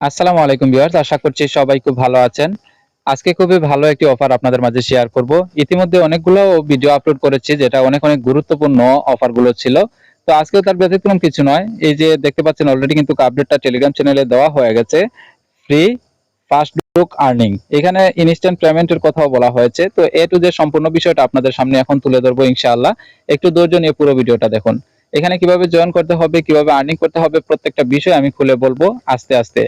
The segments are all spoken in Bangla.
আসসালামু আলাইকুম ভিউয়ার্স, আশা করছি সবাই খুব ভালো আছেন। আজকে খুবই ভালো একটি অফার আপনাদের মাঝে শেয়ার করব। ইতিমধ্যে অনেকগুলো ভিডিও আপলোড করেছি যেটা অনেক গুরুত্বপূর্ণ অফারগুলো ছিল। তো আজকেও তার ব্যতিক্রম কিছু নয়। এই যে দেখতে পাচ্ছেন অলরেডি কিন্তু আপডেটটা টেলিগ্রাম চ্যানেলে দেওয়া হয়ে গেছে। ফ্রি ফাস্ট বুক আর্নিং। এখানে ইনস্ট্যান্ট পেমেন্টের কথাও বলা হয়েছে। তো এ টু জেড সম্পূর্ণ বিষয়টা আপনাদের সামনে এখন তুলে ধরবো ইনশাআল্লাহ। একটু ধৈর্য নিয়ে পুরো ভিডিওটা দেখুন। এখানে কিভাবে জয়েন করতে হবে, কিভাবে আর্নিং করতে হবে প্রত্যেকটা বিষয় আমি খুলে বলবো আস্তে আস্তে।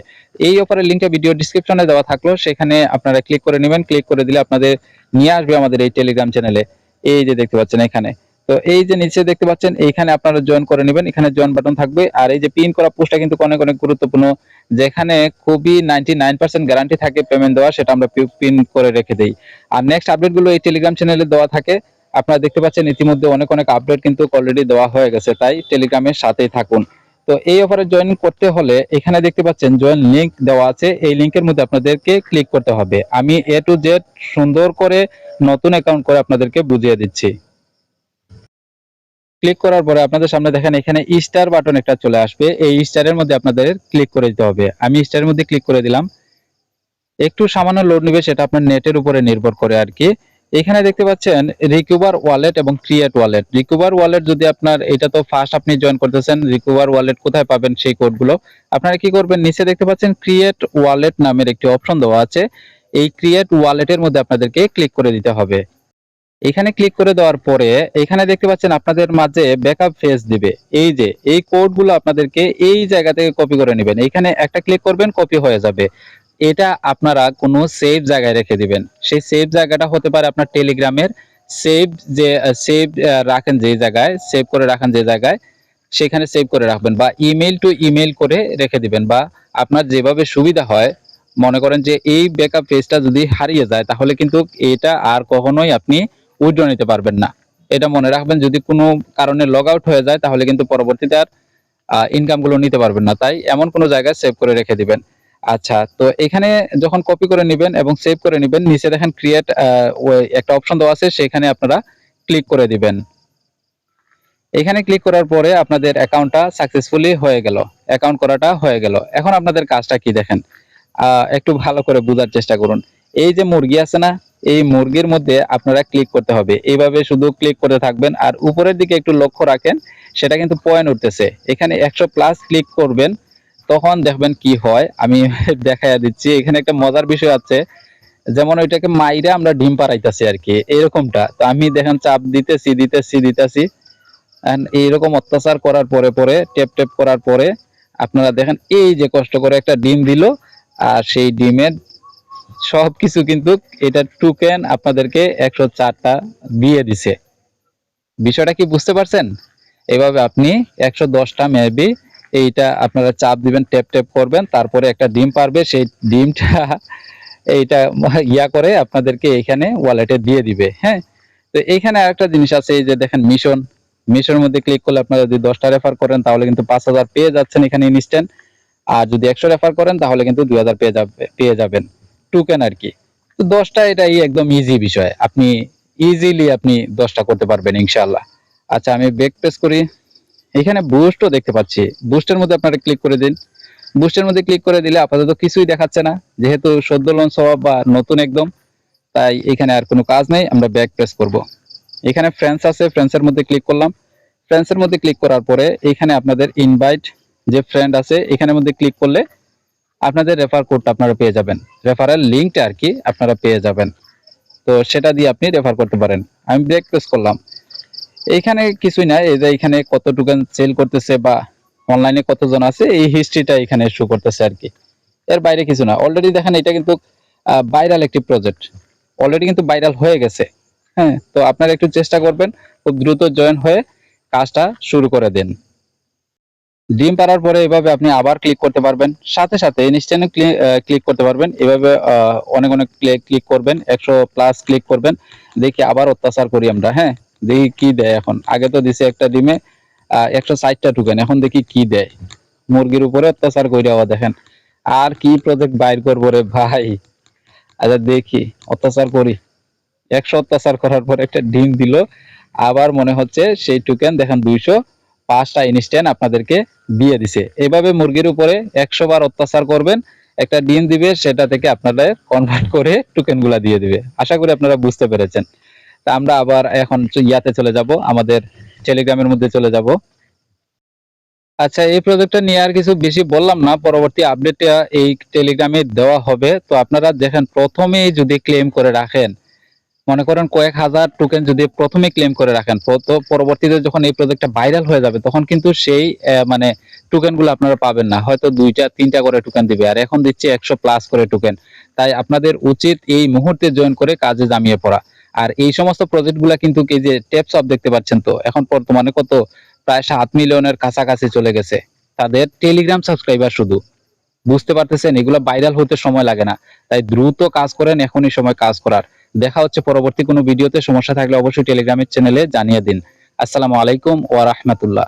এই অফারের লিংকটা ভিডিও ডেসক্রিপশনে দেওয়া থাকলো, সেখানে আপনারা ক্লিক করে নেবেন। ক্লিক করে দিলে আপনাদের নিয়ে আসবে আমাদের এই টেলিগ্রাম চ্যানেলে। এই যে দেখতে পাচ্ছেন এখানে। তো এই যে নিচে দেখতে পাচ্ছেন এইখানে আপনারা জয়েন করে নেবেন। এখানে জয়েন বাটন থাকবে। আর এই যে পিন করা পোস্টটা কিন্তু অনেক গুরুত্বপূর্ণ, যেখানে খুবই 99% গ্যারান্টি থাকে পেমেন্ট দেওয়া, সেটা আমরা পিন করে রেখে দেই। আর নেক্সট আপডেটগুলো এই টেলিগ্রাম চ্যানেলে দেওয়া থাকে। আপনারা দেখতে পাচ্ছেন ইতিমধ্যে অনেক আপডেট কিন্তু অলরেডি দেওয়া হয়ে গেছে, তাই টেলিগ্রামের সাথেই থাকুন। তো এই অফারে জয়েন করতে হলে এখানে দেখতে পাচ্ছেন জয়েন লিংক দেওয়া আছে। এই লিংকের মধ্যে আপনাদেরকে ক্লিক করতে হবে। আমি এ টু জেড সুন্দর করে নতুন অ্যাকাউন্ট করে আপনাদেরকে বুঝিয়ে দিচ্ছি। ক্লিক করার পরে আপনাদের সামনে দেখেন এখানে স্টার বাটন একটা চলে আসবে। এই স্টারের মধ্যে আপনাদের ক্লিক করে দিতে হবে। আমি স্টারের মধ্যে ক্লিক করে দিলাম। একটু সামান্য লোড নেবে, সেটা আপনার নেটের উপরে নির্ভর করে আর কি। এখানে দেখতে পাচ্ছেন রিকভার ওয়ালেট এবং ক্রিয়েট ওয়ালেট। রিকভার ওয়ালেট যদি আপনার, এটা তো ফার্স্ট আপনি জয়েন করতেছেন, রিকভার ওয়ালেট কোথায় পাবেন সেই কোডগুলো আপনারা কি করবেন, নিচে দেখতে পাচ্ছেন ক্রিয়েট ওয়ালেট নামের একটি অপশন দেওয়া আছে। এই ক্রিয়েট ওয়ালেটের মধ্যে আপনাদেরকে ক্লিক করে দিতে হবে। এখানে ক্লিক করে দেওয়ার পরে এখানে দেখতে পাচ্ছেন আপনাদের মাঝে ব্যাকআপ ফেজ দিবে। এই যে এই কোডগুলো আপনাদেরকে এই জায়গা থেকে কপি করে নেবেন। এখানে একটা ক্লিক করবেন, কপি হয়ে যাবে। এটা আপনারা কোনো সেভ জায়গায় রেখে দিবেন। সেই সেভ জায়গাটা হতে পারে আপনার টেলিগ্রামের সেভ, যে সেভ রাখেন যে জায়গায়, সেভ করে রাখেন যে জায়গায়, সেখানে সেভ করে রাখবেন, বা ইমেল টু ইমেল করে রেখে দিবেন, বা আপনার যেভাবে সুবিধা হয়। মনে করেন যে এই ব্যাকআপ পেজটা যদি হারিয়ে যায় তাহলে কিন্তু এটা আর কখনোই আপনি উইথড্র নিতে পারবেন না। এটা মনে রাখবেন, যদি কোনো কারণে লগ আউট হয়ে যায় তাহলে কিন্তু পরবর্তীতে আর ইনকাম গুলো নিতে পারবেন না। তাই এমন কোনো জায়গায় সেভ করে রেখে দিবেন। আচ্ছা, তো এখানে যখন কপি করে নেবেন এবং সেভ করে নেবেন, নিচে দেখেন ক্রিয়েট একটা অপশন দেওয়া আছে, সেখানে আপনারা ক্লিক করে দিবেন। এখানে ক্লিক করার পরে আপনাদের অ্যাকাউন্টটা সাকসেসফুলি হয়ে গেল। অ্যাকাউন্ট করাটা হয়ে গেল। এখন আপনাদের কাজটা কি দেখেন, একটু ভালো করে বোঝার চেষ্টা করুন। এই যে মুরগি আছে না, এই মুরগির মধ্যে আপনারা ক্লিক করতে হবে। এইভাবে শুধু ক্লিক করে থাকবেন আর উপরের দিকে একটু লক্ষ্য রাখেন, সেটা কিন্তু পয়েন্ট উঠতেছে। এখানে 100+ ক্লিক করবেন, তখন দেখবেন কি হয় আমি দেখাইয়া দিচ্ছি। এখানে একটা মজার বিষয় আছে, যেমন ওইটাকে মাইরে আমরা ডিম পাড়াইতেছি আর কি, এরকমটা। তো আমি দেখেন চাপ দিতেছি। এইরকম অত্যাচার করার পরে পরে টেপ টেপ করার পরে আপনারা দেখেন এই যে কষ্ট করে একটা ডিম দিল। আর সেই ডিমের সবকিছু কিন্তু এটা টোকেন আপনাদেরকে 104টা দিয়ে দিছে। বিষয়টা কি বুঝতে পারছেন? এভাবে আপনি 110টা মেবি এইটা আপনারা চাপ দিবেন, টেপ টেপ করবেন, তারপরে একটা ডিম পারবে, সেই ডিমটা এইটা ইয়া করে আপনাদেরকে এখানে ওয়ালেটে দিয়ে দিবে। হ্যাঁ, তো এইখানে আরেকটা জিনিস আছে, এই যে দেখেন মিশনের মধ্যে ক্লিক করলে আপনারা যদি 10টা রেফার করেন তাহলে কিন্তু 5000 পেয়ে যাচ্ছেন এখানে ইনস্ট্যান্ট। আর যদি 100 রেফার করেন তাহলে কিন্তু 2000 পেয়ে যাবেন টোকেন আর কি। তো 10টা এটাই একদম ইজি বিষয়, আপনি ইজিলি আপনি 10টা করতে পারবেন ইনশাআল্লাহ। আচ্ছা, আমি ব্যাক প্রেস করি। এখানে বুস্টও দেখতে পাচ্ছি, বুস্টের মধ্যে আপনারা ক্লিক করে দিন। বুস্টের মধ্যে ক্লিক করে দিলে আপাতত কিছুই দেখাচ্ছে না, যেহেতু সদ্য লঞ্চ হওয়া বা নতুন একদম, তাই এখানে আর কোনো কাজ নেই। আমরা ব্যাক প্রেস করব। এখানে ফ্রেন্ডস আছে, ফ্রেন্ডসের মধ্যে ক্লিক করলাম। ফ্রেন্ডসের মধ্যে ক্লিক করার পরে এখানে আপনাদের ইনভাইট যে ফ্রেন্ড আছে এখানের মধ্যে ক্লিক করলে আপনাদের রেফার কোডটা আপনারা পেয়ে যাবেন, রেফারেল লিঙ্কটা আর কি আপনারা পেয়ে যাবেন। তো সেটা দিয়ে আপনি রেফার করতে পারেন। আমি ব্যাক প্রেস করলাম। এইখানে কিছুই নাই, এই যে এখানে কত টোকেন সেল করতেছে বা অনলাইনে কতজন আছে এই হিস্ট্রিটা এখানে শো করতেছে আর কি। এর বাইরে কিছু না। অলরেডি দেখেন এটা কিন্তু ভাইরাল একটি প্রজেক্ট, অলরেডি কিন্তু ভাইরাল হয়ে গেছে। হ্যাঁ, তো আপনারা একটু চেষ্টা করবেন খুব দ্রুত জয়েন হয়ে কাজটা শুরু করে দেন। ডিম পাড়ার পরে এভাবে আপনি আবার ক্লিক করতে পারবেন, সাথে সাথে ইনস্ট্যান্ট ক্লিক করতে পারবেন। এভাবে অনেক ক্লিক করবেন, 100+ ক্লিক করবেন। দেখি আবার অত্যাচার করি আমরা। হ্যাঁ, দেখি কি দেয় এখন। আগে তো দিছে একটা ডিমে 160টা টোকেন, এখন দেখি কি দেয়। মুরগির উপরে অত্যাচার কইরা আবার দেখেন আর কি প্রজেক্ট বাইর করবো রে ভাই। আচ্ছা দেখি, অত্যাচার করি। 100 অত্যাচার করার পর একটা ডিম দিল। আবার মনে হচ্ছে সেই টোকেন দেখেন 205টা ইনস্ট্যান্ট আপনাদেরকে দিয়ে দিছে। এভাবে মুরগির উপরে 100 বার অত্যাচার করবেন, একটা ডিম দিবে, সেটা থেকে আপনাদের কনভার্ট করে টোকেনগুলা দিয়ে দিবে। আশা করি আপনারা বুঝতে পেরেছেন। তা আমরা আবার এখন ইয়াতে চলে যাব, আমাদের টেলিগ্রামের মধ্যে চলে যাব। আচ্ছা, এই প্রজেক্টটা নিয়ে আর কিছু বেশি বললাম না, পরবর্তী আপডেটে এই টেলিগ্রামে দেওয়া হবে। তো আপনারা দেখেন, প্রথমেই যদি ক্লেম করে রাখেন, মনে করেন কয়েক হাজার টোকেন যদি প্রথমে ক্লেম করে রাখেন, তো পরবর্তীতে যখন এই প্রজেক্টটা ভাইরাল হয়ে যাবে তখন কিন্তু সেই মানে টোকেনগুলো আপনারা পাবেন না, হয়তো 2টা 3টা করে টোকেন দিবে, আর এখন দিচ্ছে 100 প্লাস করে টোকেন। তাই আপনাদের উচিত এই মুহূর্তে জয়েন করে কাজে জামিয়ে পড়া। আর এই সমস্ত প্রজেক্টগুলো কিন্তু এই যে টেপস অফ দেখতে পাচ্ছেন, তো এখন বর্তমানে কত, প্রায় 7 মিলিয়নের কাছাকাছি চলে গেছে তাদের টেলিগ্রাম সাবস্ক্রাইবার শুধু। বুঝতে পারতেছেন, এগুলো ভাইরাল হতে সময় লাগে না। তাই দ্রুত কাজ করেন, এখনই সময় কাজ করার। দেখা হচ্ছে পরবর্তী কোনো ভিডিওতে। সমস্যা থাকলে অবশ্যই টেলিগ্রামের চ্যানেলে জানিয়ে দিন। আসসালামু আলাইকুম ওয়া রাহমাতুল্লাহ।